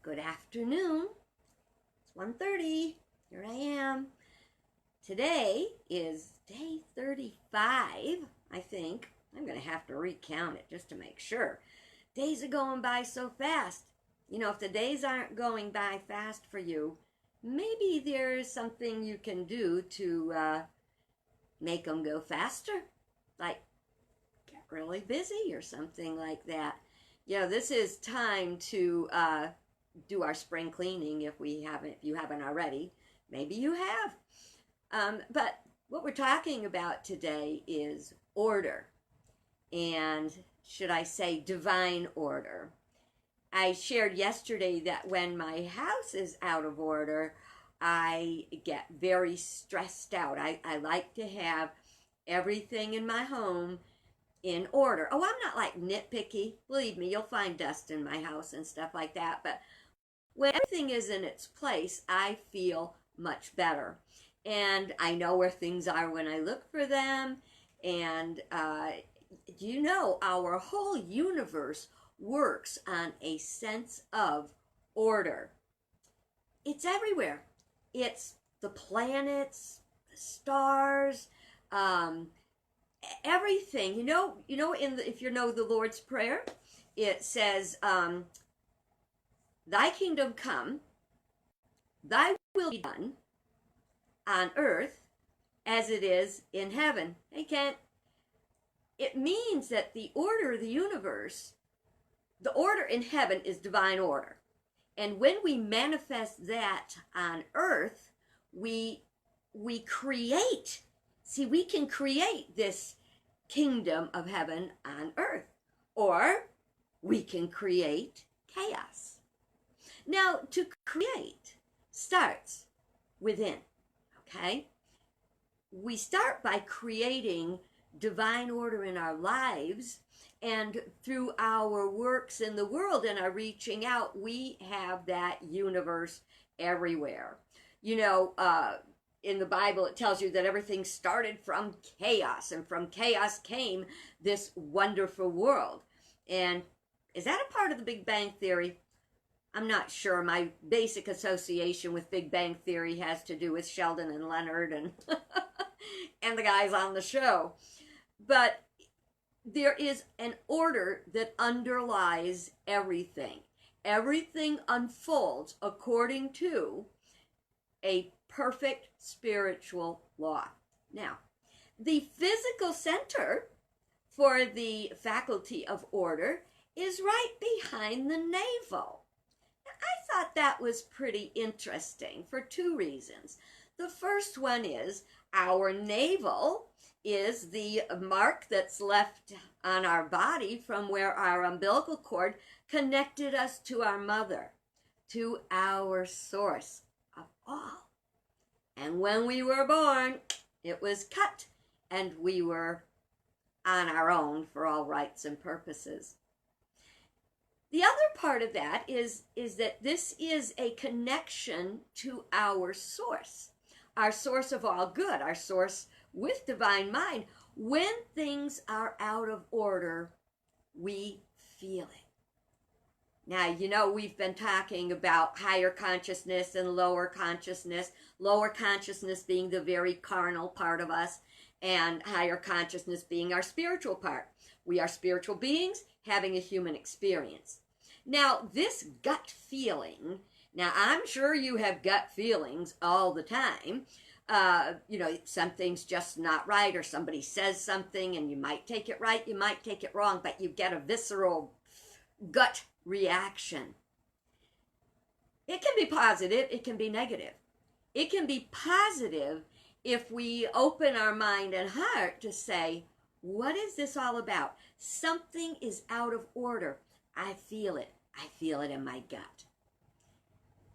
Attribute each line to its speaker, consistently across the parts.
Speaker 1: Good afternoon. It's 1:30. Here I am. Today is day 35, I think. I'm going to have to recount it just to make sure. Days are going by so fast. You know, if the days aren't going by fast for you, maybe there's something you can do to make them go faster. Like get really busy or something like that. You know, this is time to do our spring cleaning if you haven't already. Maybe you have. But what we're talking about today is order, and should I say divine order. I shared yesterday that when my house is out of order, I get very stressed out. I like to have everything in my home in order. Oh, I'm not like nitpicky. Believe me, you'll find dust in my house and stuff like that. But when everything is in its place, I feel much better. And I know where things are when I look for them. And you know, our whole universe works on a sense of order. It's everywhere. It's the planets, the stars, everything. If you know the Lord's Prayer, it says, "Thy kingdom come, thy will be done on earth as it is in heaven." Hey, Kent. It means that the order of the universe, the order in heaven is divine order. And when we manifest that on earth, we create. See, we can create this kingdom of heaven on earth, or we can create chaos. Now, to create starts within, okay? We start by creating divine order in our lives, and through our works in the world and our reaching out, we have that universe everywhere. You know, in the Bible, it tells you that everything started from chaos, and from chaos came this wonderful world. And is that a part of the Big Bang Theory? I'm not sure. My basic association with Big Bang Theory has to do with Sheldon and Leonard and and the guys on the show. But there is an order that underlies everything. Everything unfolds according to a perfect spiritual law. Now, the physical center for the faculty of order is right behind the navel. I thought that was pretty interesting for two reasons. The first one is our navel is the mark that's left on our body from where our umbilical cord connected us to our mother, to our source of all. And when we were born, it was cut, and we were on our own for all rights and purposes. The other part of that is that this is a connection to our source of all good, our source with divine mind. When things are out of order, we feel it. Now, you know, we've been talking about higher consciousness and lower consciousness being the very carnal part of us, and higher consciousness being our spiritual part. We are spiritual beings having a human experience. Now, this gut feeling, now I'm sure you have gut feelings all the time. You know, something's just not right, or somebody says something and you might take it right, you might take it wrong, but you get a visceral gut reaction. It can be positive, it can be negative. It can be positive if we open our mind and heart to say, what is this all about? Something is out of order. I feel it. I feel it in my gut.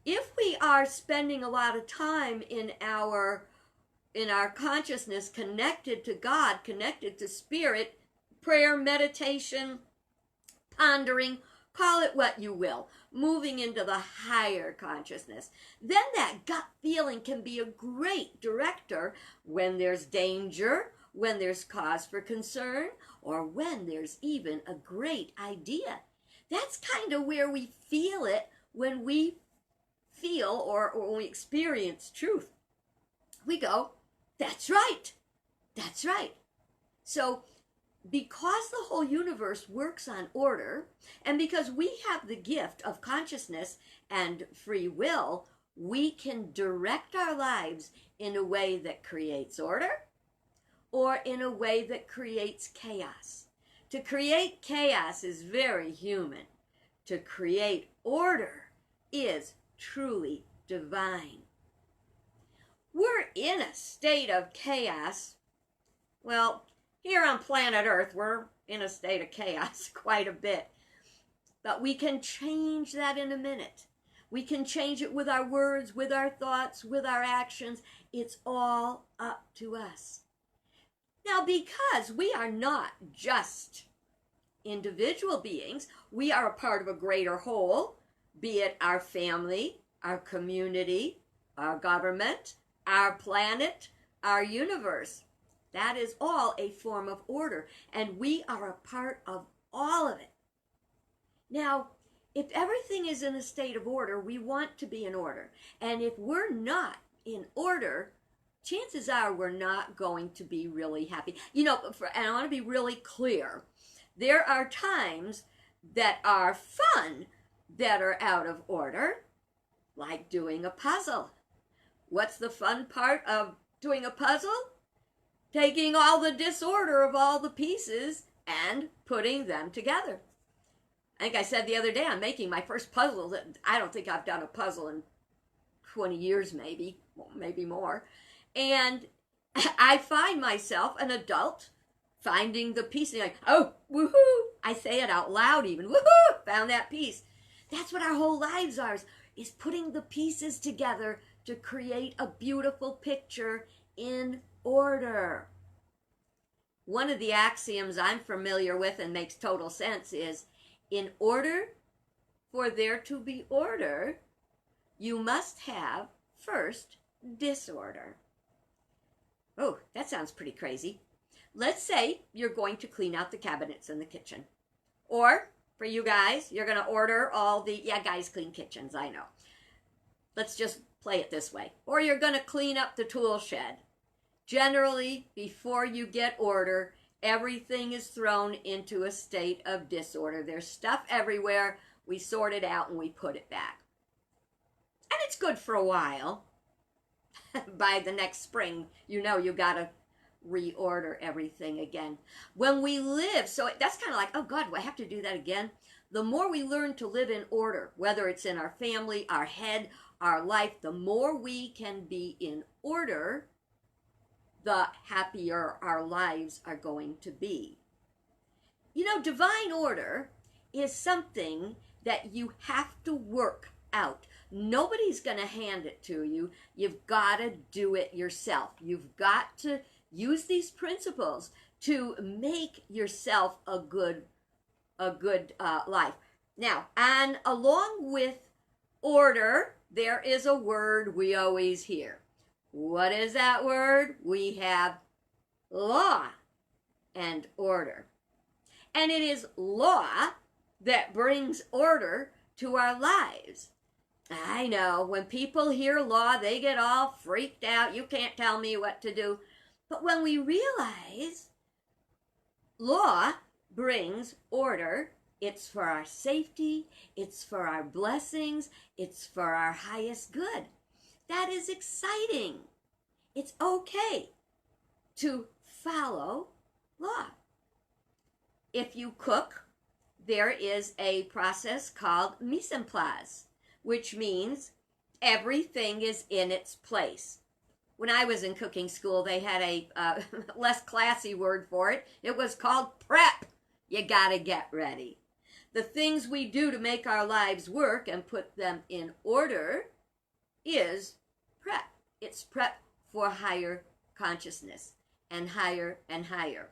Speaker 1: If we are spending a lot of time in our consciousness connected to God, connected to spirit, prayer, meditation, pondering, call it what you will, moving into the higher consciousness, then that gut feeling can be a great director when there's danger, when there's cause for concern, or when there's even a great idea. That's kind of where we feel it when we feel or when we experience truth, we go, that's right. That's right. So because the whole universe works on order, and because we have the gift of consciousness and free will, we can direct our lives in a way that creates order or in a way that creates chaos. To create chaos is very human. To create order is truly divine. We're in a state of chaos. Well, here on planet Earth, we're in a state of chaos quite a bit. But we can change that in a minute. We can change it with our words, with our thoughts, with our actions. It's all up to us. Now, because we are not just individual beings, we are a part of a greater whole, be it our family, our community, our government, our planet, our universe. That is all a form of order, and we are a part of all of it. Now, if everything is in a state of order, we want to be in order. And if we're not in order, chances are we're not going to be really happy. You know, and I want to be really clear. There are times that are fun that are out of order, like doing a puzzle. What's the fun part of doing a puzzle? Taking all the disorder of all the pieces and putting them together. I think I said the other day, I'm making my first puzzle. That I don't think I've done a puzzle in 20 years, maybe more. And I find myself, an adult, finding the piece and like, oh, woohoo! I say it out loud even, woohoo! Found that piece. That's what our whole lives are, is putting the pieces together to create a beautiful picture in order. One of the axioms I'm familiar with and makes total sense is, in order for there to be order, you must have first disorder. Oh, that sounds pretty crazy. Let's say you're going to clean out the cabinets in the kitchen. Or, for you guys, you're going to order all the, yeah, guys clean kitchens, I know. Let's just play it this way. Or you're going to clean up the tool shed. Generally, before you get order, everything is thrown into a state of disorder. There's stuff everywhere. We sort it out and we put it back. And it's good for a while. By the next spring, you know you got to reorder everything again. When we live, so that's kind of like, oh God, do I have to do that again? The more we learn to live in order, whether it's in our family, our head, our life, the more we can be in order, the happier our lives are going to be. You know, divine order is something that you have to work out. Nobody's going to hand it to you. You've got to do it yourself. You've got to use these principles to make yourself a good life. Now, and along with order, there is a word we always hear. What is that word? We have law and order. And it is law that brings order to our lives. I know, when people hear law, they get all freaked out. You can't tell me what to do. But when we realize law brings order, it's for our safety, it's for our blessings, it's for our highest good. That is exciting. It's okay to follow law. If you cook, there is a process called mise en place, which means everything is in its place. When I was in cooking school, they had a less classy word for it. It was called prep. You gotta get ready. The things we do to make our lives work and put them in order is prep. It's prep for higher consciousness and higher and higher.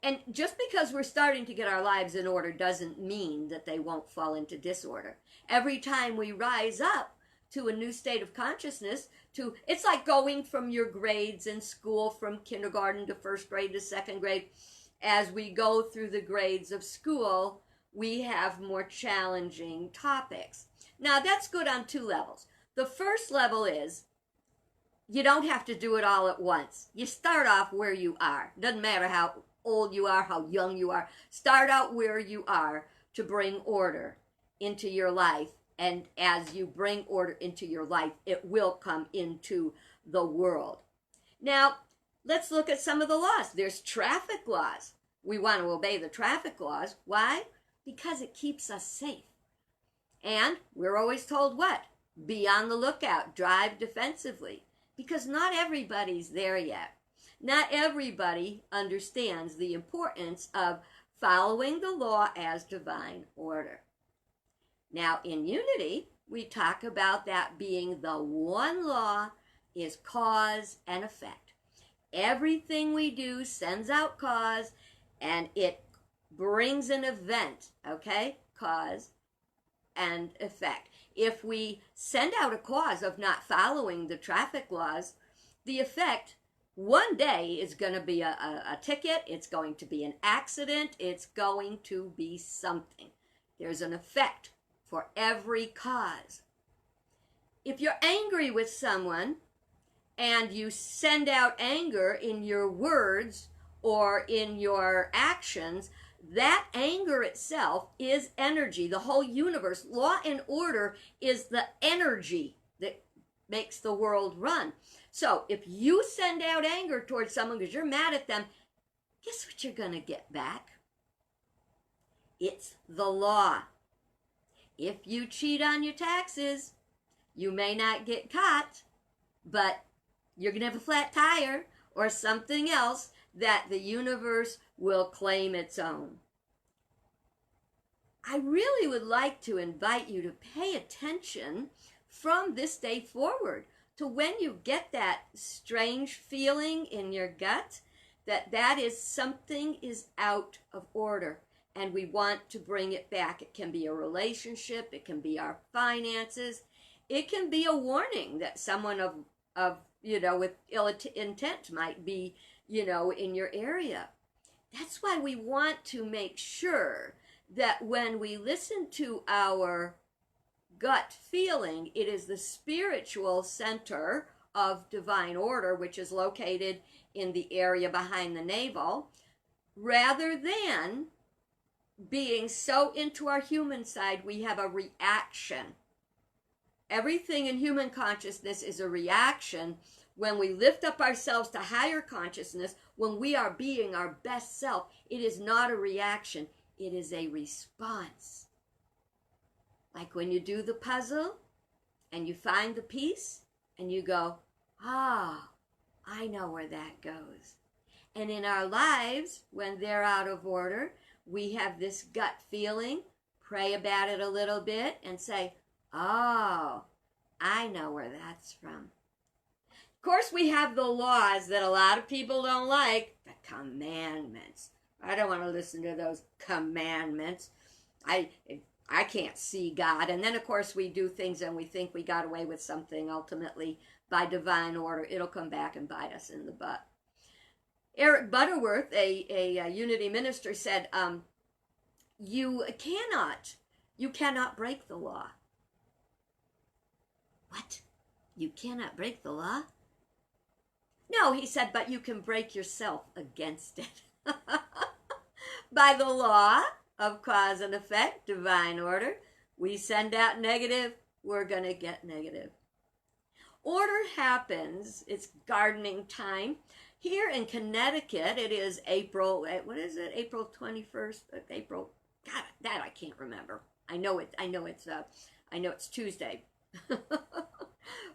Speaker 1: And just because we're starting to get our lives in order doesn't mean that they won't fall into disorder. Every time we rise up to a new state of consciousness, it's like going from your grades in school from kindergarten to first grade to second grade. As we go through the grades of school, we have more challenging topics. Now, that's good on two levels. The first level is you don't have to do it all at once. You start off where you are. Doesn't matter how old you are, how young you are. Start out where you are to bring order into your life. And as you bring order into your life, it will come into the world. Now, let's look at some of the laws. There's traffic laws. We want to obey the traffic laws. Why? Because it keeps us safe. And we're always told what? Be on the lookout. Drive defensively. Because not everybody's there yet. Not everybody understands the importance of following the law as divine order. Now, in unity, we talk about that being the one law is cause and effect. Everything we do sends out cause, and it brings an event, okay? Cause and effect. If we send out a cause of not following the traffic laws, the effect one day is going to be a ticket, it's going to be an accident, it's going to be something. There's an effect for every cause. If you're angry with someone and you send out anger in your words or in your actions, that anger itself is energy. The whole universe, law and order, is the energy that makes the world run. So if you send out anger towards someone because you're mad at them, guess what you're going to get back? It's the law. If you cheat on your taxes, you may not get caught, but you're going to have a flat tire or something else that the universe will claim its own. I really would like to invite you to pay attention from this day forward to when you get that strange feeling in your gut that is something is out of order and we want to bring it back. It can be a relationship, it can be our finances, it can be a warning that someone of with ill intent might be in your area. That's why we want to make sure that when we listen to our gut feeling, it is the spiritual center of divine order, which is located in the area behind the navel, rather than being so into our human side, we have a reaction. Everything in human consciousness is a reaction. When we lift up ourselves to higher consciousness, when we are being our best self, it is not a reaction, it is a response. Like when you do the puzzle and you find the piece and you go, I know where that goes. And in our lives, when they're out of order, we have this gut feeling, pray about it a little bit and say, I know where that's from. Of course, we have the laws that a lot of people don't like, the commandments. I don't want to listen to those commandments. I can't see God. And then, of course, we do things and we think we got away with something. Ultimately, by divine order, it'll come back and bite us in the butt. Eric Butterworth, a Unity minister, said, you cannot break the law. What? You cannot break the law? No, he said, but you can break yourself against it. By the law of cause and effect, divine order, we send out negative, we're going to get negative. Order happens, it's gardening time. Here in Connecticut, it is April 21st? April, God, that I can't remember. I know it's Tuesday.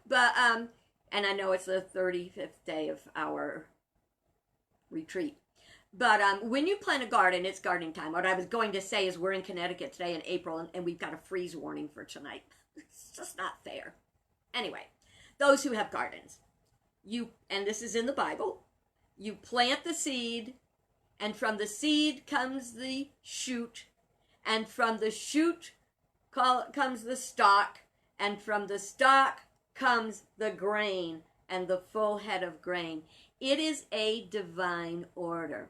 Speaker 1: But, and I know it's the 35th day of our retreat. But when you plant a garden, it's gardening time. What I was going to say is we're in Connecticut today in April, and we've got a freeze warning for tonight. It's just not fair. Anyway, those who have gardens, and this is in the Bible, you plant the seed, and from the seed comes the shoot, and from the shoot comes the stalk, and from the stalk comes the grain and the full head of grain. It is a divine order.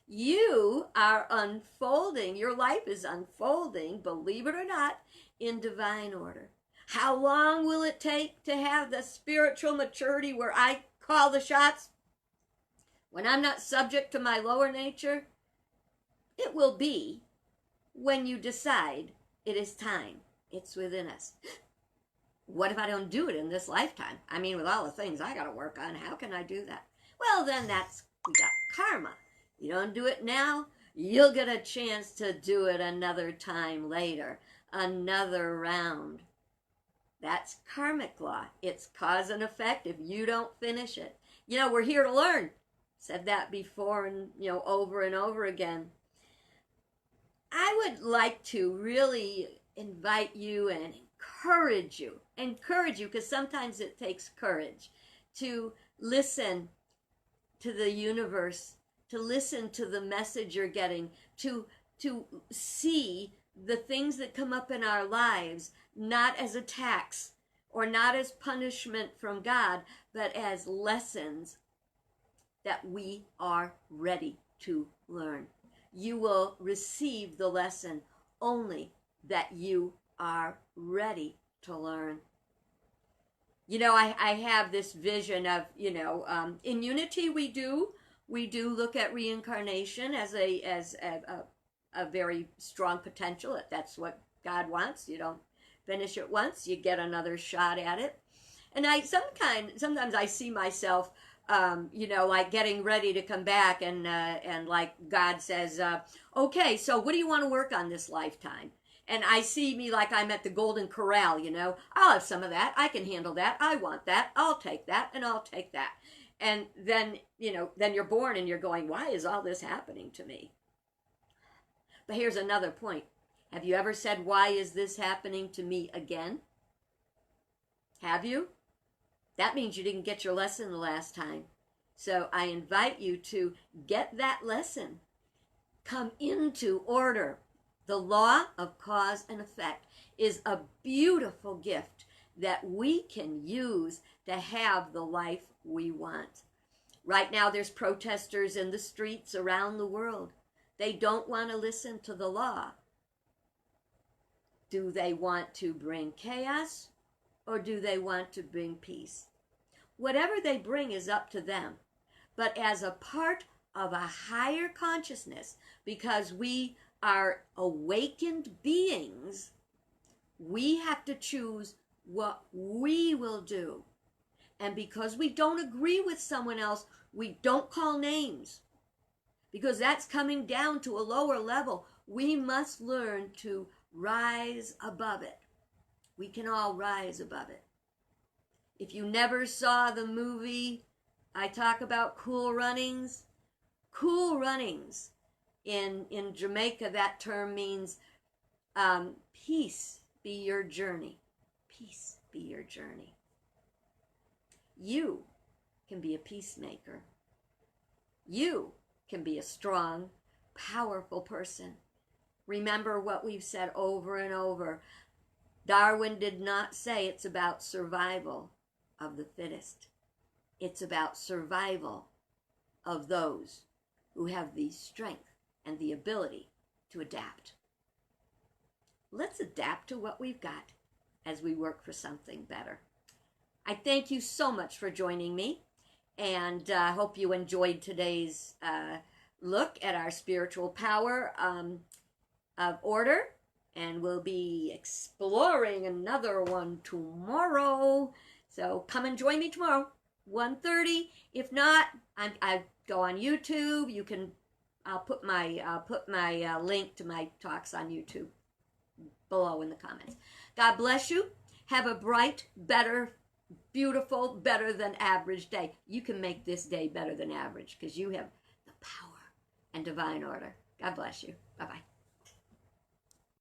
Speaker 1: You are unfolding, your life is unfolding, believe it or not, in divine order. How long will it take to have the spiritual maturity where I call the shots? When I'm not subject to my lower nature? It will be when you decide it is time. It's within us. What if I don't do it in this lifetime? I mean, with all the things I got to work on, how can I do that? Well, then we got karma. You don't do it now, you'll get a chance to do it another time later, another round. That's karmic law. It's cause and effect if you don't finish it. You know, we're here to learn. Said that before and, over and over again. I would like to really invite you and encourage you, because sometimes it takes courage to listen to the universe, to listen to the message you're getting, to see the things that come up in our lives, not as attacks or not as punishment from God, but as lessons that we are ready to learn. You will receive the lesson only that you are ready to learn. I have this vision of, in Unity we do look at reincarnation as a very strong potential. If that's what God wants, you don't finish it once, you get another shot at it. And sometimes I see myself, like getting ready to come back, and like God says, okay, so what do you want to work on this lifetime? And I see me like I'm at the Golden Corral, I'll have some of that, I can handle that, I want that, I'll take that, and I'll take that. And then, then you're born and you're going, why is all this happening to me? But here's another point. Have you ever said, why is this happening to me again? Have you? That means you didn't get your lesson the last time. So I invite you to get that lesson. Come into order. The law of cause and effect is a beautiful gift that we can use to have the life we want. Right now there's protesters in the streets around the world. They don't want to listen to the law. Do they want to bring chaos, or do they want to bring peace? Whatever they bring is up to them. But as a part of a higher consciousness, because we are awakened beings, we have to choose what we will do. And because we don't agree with someone else, we don't call names. Because that's coming down to a lower level. We must learn to rise above it. We can all rise above it. If you never saw the movie, I talk about Cool Runnings. Cool Runnings. In Jamaica, that term means peace be your journey. Peace be your journey. You can be a peacemaker. You can be a strong, powerful person. Remember what we've said over and over. Darwin did not say it's about survival of the fittest. It's about survival of those who have the strength and the ability to adapt. Let's adapt to what we've got as we work for something better. I thank you so much for joining me, and I hope you enjoyed today's look at our spiritual power of order, and we'll be exploring another one tomorrow. So come and join me tomorrow, 1:30. If not, I go on YouTube. You can. I'll put my link to my talks on YouTube below in the comments. God bless you. Have a bright, better, beautiful, better than average day. You can make this day better than average because you have the power and divine order. God bless you. Bye-bye.